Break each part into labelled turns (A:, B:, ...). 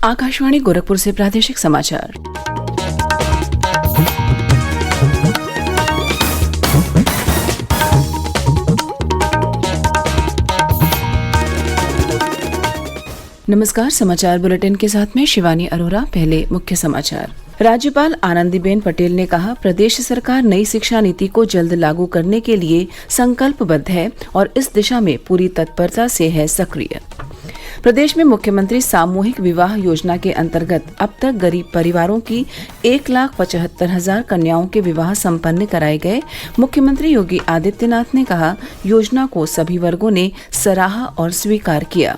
A: आकाशवाणी गोरखपुर से प्रादेशिक समाचार। नमस्कार, समाचार बुलेटिन के साथ में शिवानी अरोरा। पहले मुख्य समाचार। राज्यपाल आनंदीबेन पटेल ने कहा, प्रदेश सरकार नई शिक्षा नीति को जल्द लागू करने के लिए संकल्पबद्ध है और इस दिशा में पूरी तत्परता से है सक्रिय। प्रदेश में मुख्यमंत्री सामूहिक विवाह योजना के अंतर्गत अब तक गरीब परिवारों की 1,75,000 कन्याओं के विवाह संपन्न कराए गए। मुख्यमंत्री योगी आदित्यनाथ ने कहा, योजना को सभी वर्गों ने सराहा और स्वीकार किया।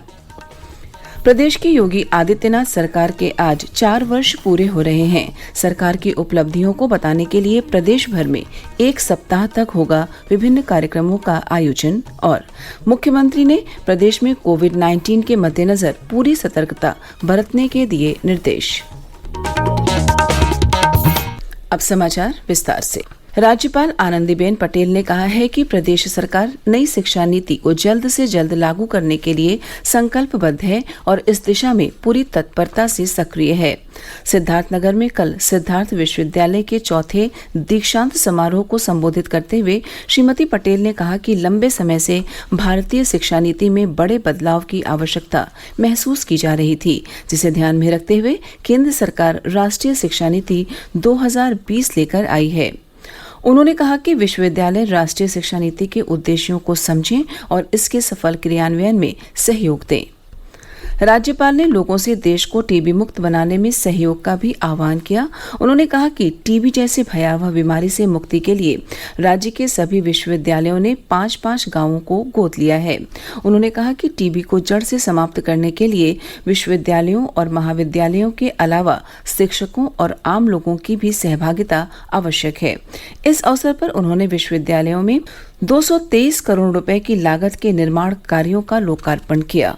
A: प्रदेश की योगी आदित्यनाथ सरकार के आज 4 वर्ष पूरे हो रहे हैं। सरकार की उपलब्धियों को बताने के लिए प्रदेश भर में 1 सप्ताह तक होगा विभिन्न कार्यक्रमों का आयोजन। और मुख्यमंत्री ने प्रदेश में कोविड-19 के मद्देनजर पूरी सतर्कता बरतने के दिए निर्देश। अब समाचार विस्तार से। राज्यपाल आनंदीबेन पटेल ने कहा है कि प्रदेश सरकार नई शिक्षा नीति को जल्द से जल्द लागू करने के लिए संकल्पबद्ध है और इस दिशा में पूरी तत्परता से सक्रिय है। सिद्धार्थनगर में कल सिद्धार्थ विश्वविद्यालय के चौथे दीक्षांत समारोह को संबोधित करते हुए श्रीमती पटेल ने कहा कि लंबे समय से भारतीय शिक्षा नीति में बड़े बदलाव की आवश्यकता महसूस की जा रही थी, जिसे ध्यान में रखते हुए केंद्र सरकार राष्ट्रीय शिक्षा नीति 2020 लेकर आई है। उन्होंने कहा कि विश्वविद्यालय राष्ट्रीय शिक्षा नीति के उद्देश्यों को समझें और इसके सफल क्रियान्वयन में सहयोग दें। राज्यपाल ने लोगों से देश को टीबी मुक्त बनाने में सहयोग का भी आह्वान किया। उन्होंने कहा कि टीबी जैसी भयावह बीमारी से मुक्ति के लिए राज्य के सभी विश्वविद्यालयों ने 5-5 गांवों को गोद लिया है। उन्होंने कहा कि टीबी को जड़ से समाप्त करने के लिए विश्वविद्यालयों और महाविद्यालयों के अलावा शिक्षकों और आम लोगों की भी सहभागिता आवश्यक है। इस अवसर पर उन्होंने विश्वविद्यालयों में 223 करोड़ रुपए की लागत के निर्माण कार्यों का लोकार्पण किया।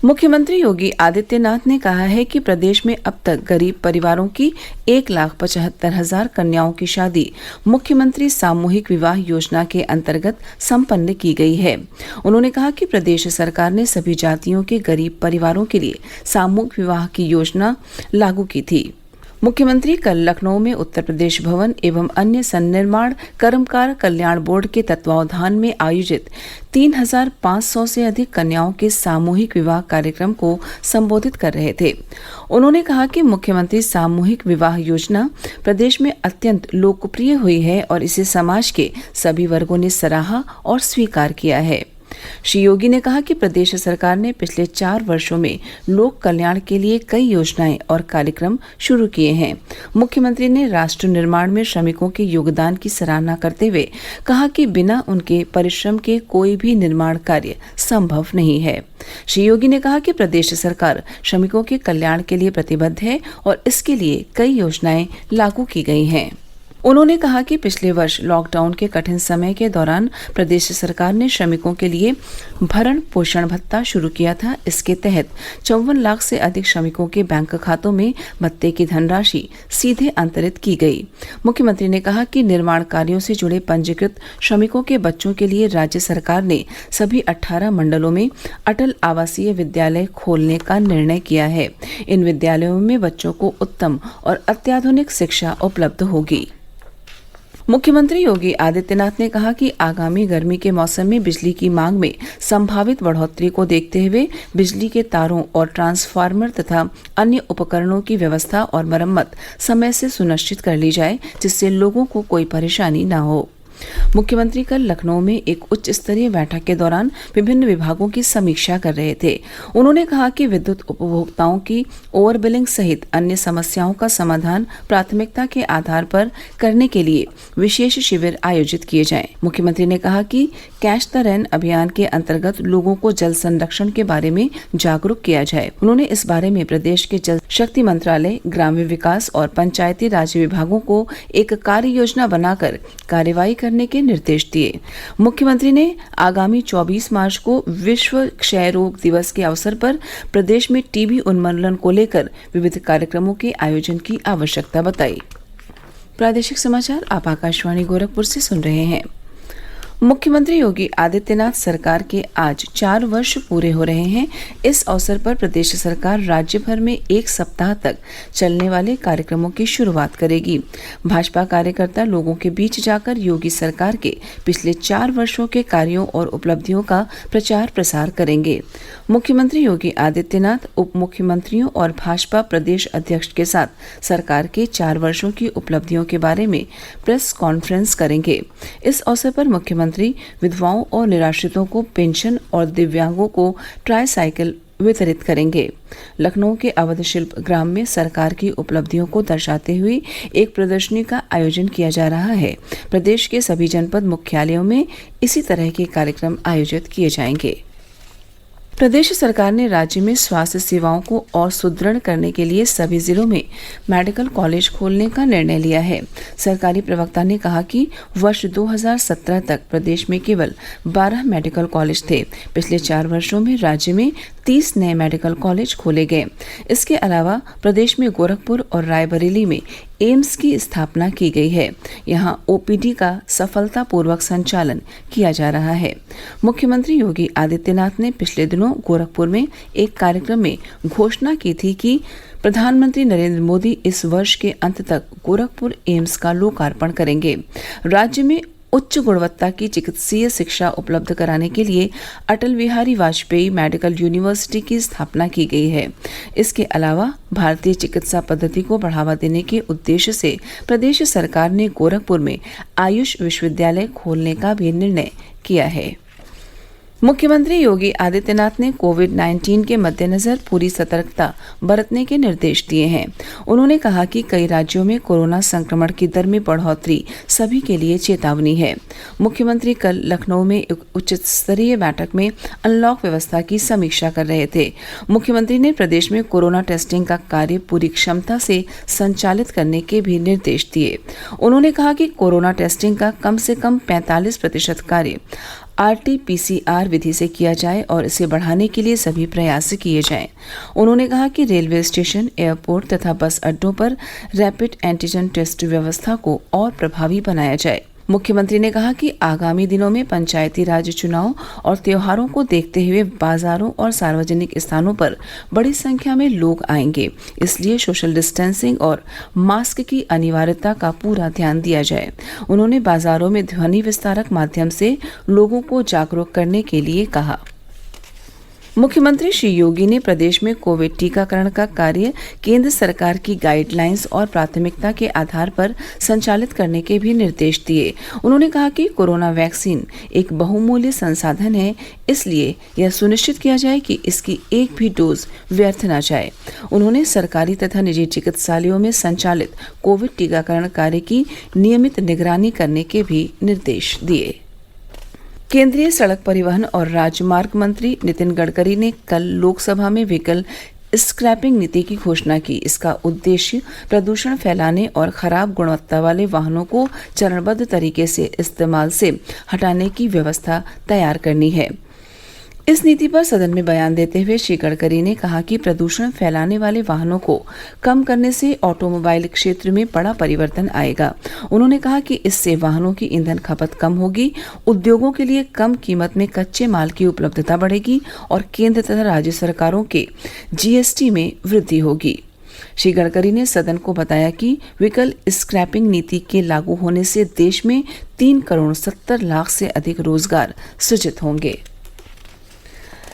A: मुख्यमंत्री योगी आदित्यनाथ ने कहा है कि प्रदेश में अब तक गरीब परिवारों की 1,75,000 कन्याओं की शादी मुख्यमंत्री सामूहिक विवाह योजना के अंतर्गत संपन्न की गई है। उन्होंने कहा कि प्रदेश सरकार ने सभी जातियों के गरीब परिवारों के लिए सामूहिक विवाह की योजना लागू की थी। मुख्यमंत्री कल लखनऊ में उत्तर प्रदेश भवन एवं अन्य सन्निर्माण कर्मकार कल्याण बोर्ड के तत्वावधान में आयोजित 3,500 से अधिक कन्याओं के सामूहिक विवाह कार्यक्रम को संबोधित कर रहे थे। उन्होंने कहा कि मुख्यमंत्री सामूहिक विवाह योजना प्रदेश में अत्यंत लोकप्रिय हुई है और इसे समाज के सभी वर्गों ने सराहा और स्वीकार किया है। श्री योगी ने कहा कि प्रदेश सरकार ने पिछले 4 वर्षों में लोक कल्याण के लिए कई योजनाएं और कार्यक्रम शुरू किए हैं। मुख्यमंत्री ने राष्ट्र निर्माण में श्रमिकों के योगदान की सराहना करते हुए कहा कि बिना उनके परिश्रम के कोई भी निर्माण कार्य संभव नहीं है। श्री योगी ने कहा कि प्रदेश सरकार श्रमिकों के कल्याण के लिए प्रतिबद्ध है और इसके लिए कई योजनाएं लागू की गई हैं। उन्होंने कहा कि पिछले वर्ष लॉकडाउन के कठिन समय के दौरान प्रदेश सरकार ने श्रमिकों के लिए भरण पोषण भत्ता शुरू किया था। इसके तहत 54 लाख से अधिक श्रमिकों के बैंक खातों में भत्ते की धनराशि सीधे अंतरित की गई। मुख्यमंत्री ने कहा कि निर्माण कार्यों से जुड़े पंजीकृत श्रमिकों के बच्चों के लिए राज्य सरकार ने सभी 18 मंडलों में अटल आवासीय विद्यालय खोलने का निर्णय किया है। इन विद्यालयों में बच्चों को उत्तम और अत्याधुनिक शिक्षा उपलब्ध होगी। मुख्यमंत्री योगी आदित्यनाथ ने कहा कि आगामी गर्मी के मौसम में बिजली की मांग में संभावित बढ़ोतरी को देखते हुए बिजली के तारों और ट्रांसफार्मर तथा अन्य उपकरणों की व्यवस्था और मरम्मत समय से सुनिश्चित कर ली जाए, जिससे लोगों को कोई परेशानी न हो। मुख्यमंत्री कल लखनऊ में एक उच्च स्तरीय बैठक के दौरान विभिन्न विभागों की समीक्षा कर रहे थे। उन्होंने कहा कि विद्युत उपभोक्ताओं की ओवर बिलिंग सहित अन्य समस्याओं का समाधान प्राथमिकता के आधार पर करने के लिए विशेष शिविर आयोजित किए जाएं। मुख्यमंत्री ने कहा कि कैच द रैन अभियान के अंतर्गत लोगों को जल संरक्षण के बारे में जागरूक किया जाए। उन्होंने इस बारे में प्रदेश के जल शक्ति मंत्रालय, ग्राम्य विकास और पंचायती राज विभागों को एक कार्य योजना बनाकर कार्यवाही करने के निर्देश दिए। मुख्यमंत्री ने आगामी 24 मार्च को विश्व क्षय रोग दिवस के अवसर पर प्रदेश में टीबी उन्मूलन को लेकर विविध कार्यक्रमों के आयोजन की आवश्यकता बताई। प्रादेशिक समाचार आप आकाशवाणी गोरखपुर से सुन रहे हैं। मुख्यमंत्री योगी आदित्यनाथ सरकार के आज 4 वर्ष पूरे हो रहे हैं। इस अवसर पर प्रदेश सरकार राज्य भर में 1 सप्ताह तक चलने वाले कार्यक्रमों की शुरुआत करेगी। भाजपा कार्यकर्ता लोगों के बीच जाकर योगी सरकार के पिछले 4 वर्षों के कार्यों और उपलब्धियों का प्रचार प्रसार करेंगे। मुख्यमंत्री योगी आदित्यनाथ उप मुख्यमंत्रियों और भाजपा प्रदेश अध्यक्ष के साथ सरकार के 4 वर्षों की उपलब्धियों के बारे में प्रेस कॉन्फ्रेंस करेंगे। इस अवसर पर मुख्यमंत्री विधवाओं और निराश्रितों को पेंशन और दिव्यांगों को ट्राईसाइकिल वितरित करेंगे। लखनऊ के अवध शिल्प ग्राम में सरकार की उपलब्धियों को दर्शाते हुए एक प्रदर्शनी का आयोजन किया जा रहा है। प्रदेश के सभी जनपद मुख्यालयों में इसी तरह के कार्यक्रम आयोजित किए जाएंगे। प्रदेश सरकार ने राज्य में स्वास्थ्य सेवाओं को और सुदृढ़ करने के लिए सभी जिलों में मेडिकल कॉलेज खोलने का निर्णय लिया है। सरकारी प्रवक्ता ने कहा कि वर्ष 2017 तक प्रदेश में केवल 12 मेडिकल कॉलेज थे। पिछले 4 वर्षों में राज्य में 30 नए मेडिकल कॉलेज खोले गए। इसके अलावा प्रदेश में गोरखपुर और रायबरेली में एम्स की स्थापना की गई है। यहाँ ओपीडी का सफलतापूर्वक संचालन किया जा रहा है। मुख्यमंत्री योगी आदित्यनाथ ने पिछले दिनों गोरखपुर में एक कार्यक्रम में घोषणा की थी कि प्रधानमंत्री नरेंद्र मोदी इस वर्ष के अंत तक गोरखपुर एम्स का लोकार्पण करेंगे। राज्य में उच्च गुणवत्ता की चिकित्सीय शिक्षा उपलब्ध कराने के लिए अटल बिहारी वाजपेयी मेडिकल यूनिवर्सिटी की स्थापना की गई है। इसके अलावा भारतीय चिकित्सा पद्धति को बढ़ावा देने के उद्देश्य से प्रदेश सरकार ने गोरखपुर में आयुष विश्वविद्यालय खोलने का भी निर्णय किया है। मुख्यमंत्री योगी आदित्यनाथ ने कोविड-19 के मद्देनजर पूरी सतर्कता बरतने के निर्देश दिए हैं। उन्होंने कहा कि कई राज्यों में कोरोना संक्रमण की दर में बढ़ोतरी सभी के लिए चेतावनी है। मुख्यमंत्री कल लखनऊ में एक उच्च स्तरीय बैठक में अनलॉक व्यवस्था की समीक्षा कर रहे थे। मुख्यमंत्री ने प्रदेश में कोरोना टेस्टिंग का कार्य पूरी क्षमता से संचालित करने के भी निर्देश दिए। उन्होंने कहा कि कोरोना टेस्टिंग का कम से कम 45% कार्य RT-PCR विधि से किया जाए और इसे बढ़ाने के लिए सभी प्रयास किए जाएं। उन्होंने कहा कि रेलवे स्टेशन, एयरपोर्ट तथा बस अड्डों पर रैपिड एंटीजन टेस्ट व्यवस्था को और प्रभावी बनाया जाए। मुख्यमंत्री ने कहा कि आगामी दिनों में पंचायती राज चुनाव और त्योहारों को देखते हुए बाजारों और सार्वजनिक स्थानों पर बड़ी संख्या में लोग आएंगे, इसलिए सोशल डिस्टेंसिंग और मास्क की अनिवार्यता का पूरा ध्यान दिया जाए। उन्होंने बाजारों में ध्वनि विस्तारक माध्यम से लोगों को जागरूक करने के लिए कहा। मुख्यमंत्री श्री योगी ने प्रदेश में कोविड टीकाकरण का कार्य केंद्र सरकार की गाइडलाइंस और प्राथमिकता के आधार पर संचालित करने के भी निर्देश दिए। उन्होंने कहा कि कोरोना वैक्सीन एक बहुमूल्य संसाधन है, इसलिए यह सुनिश्चित किया जाए कि इसकी एक भी डोज व्यर्थ न जाए। उन्होंने सरकारी तथा निजी चिकित्सालयों में संचालित कोविड टीकाकरण कार्य की नियमित निगरानी करने के भी निर्देश दिए। केंद्रीय सड़क परिवहन और राजमार्ग मंत्री नितिन गडकरी ने कल लोकसभा में व्हीकल स्क्रैपिंग नीति की घोषणा की। इसका उद्देश्य प्रदूषण फैलाने और खराब गुणवत्ता वाले वाहनों को चरणबद्ध तरीके से इस्तेमाल से हटाने की व्यवस्था तैयार करनी है। इस नीति पर सदन में बयान देते हुए श्री गडकरी ने कहा कि प्रदूषण फैलाने वाले वाहनों को कम करने से ऑटोमोबाइल क्षेत्र में बड़ा परिवर्तन आएगा। उन्होंने कहा कि इससे वाहनों की ईंधन खपत कम होगी, उद्योगों के लिए कम कीमत में कच्चे माल की उपलब्धता बढ़ेगी और केंद्र तथा राज्य सरकारों के GST में वृद्धि होगी। श्री गडकरी ने सदन को बताया कि व्हीकल स्क्रैपिंग नीति के लागू होने से देश में 3 करोड़ 70 लाख से अधिक रोजगार सृजित होंगे।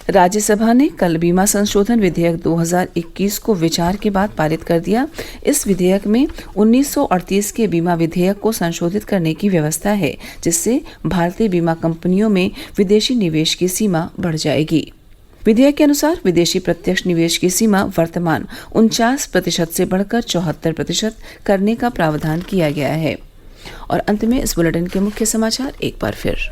A: राज्यसभा ने कल बीमा संशोधन विधेयक 2021 को विचार के बाद पारित कर दिया। इस विधेयक में 1938 के बीमा विधेयक को संशोधित करने की व्यवस्था है, जिससे भारतीय बीमा कंपनियों में विदेशी निवेश की सीमा बढ़ जाएगी। विधेयक के अनुसार विदेशी प्रत्यक्ष निवेश की सीमा वर्तमान 49% से बढ़कर 74% करने का प्रावधान किया गया है। और अंत में इस बुलेटिन के मुख्य समाचार एक बार फिर।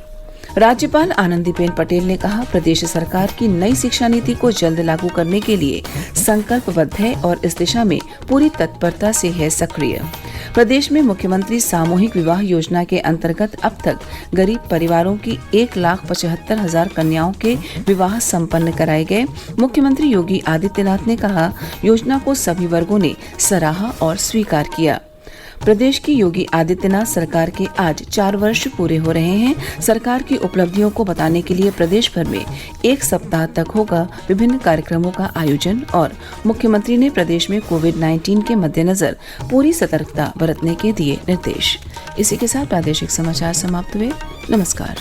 A: राज्यपाल आनंदीबेन पटेल ने कहा, प्रदेश सरकार की नई शिक्षा नीति को जल्द लागू करने के लिए संकल्पबद्ध है और इस दिशा में पूरी तत्परता से है सक्रिय। प्रदेश में मुख्यमंत्री सामूहिक विवाह योजना के अंतर्गत अब तक गरीब परिवारों की 1,75,000 कन्याओं के विवाह संपन्न कराए गए। मुख्यमंत्री योगी आदित्यनाथ ने कहा, योजना को सभी वर्गों ने सराहा और स्वीकार किया। प्रदेश की योगी आदित्यनाथ सरकार के आज 4 वर्ष पूरे हो रहे हैं। सरकार की उपलब्धियों को बताने के लिए प्रदेश भर में 1 सप्ताह तक होगा विभिन्न कार्यक्रमों का आयोजन और मुख्यमंत्री ने प्रदेश में कोविड-19 के मद्देनजर पूरी सतर्कता बरतने के दिए निर्देश। इसी के साथ प्रादेशिक समाचार समाप्त हुए। नमस्कार।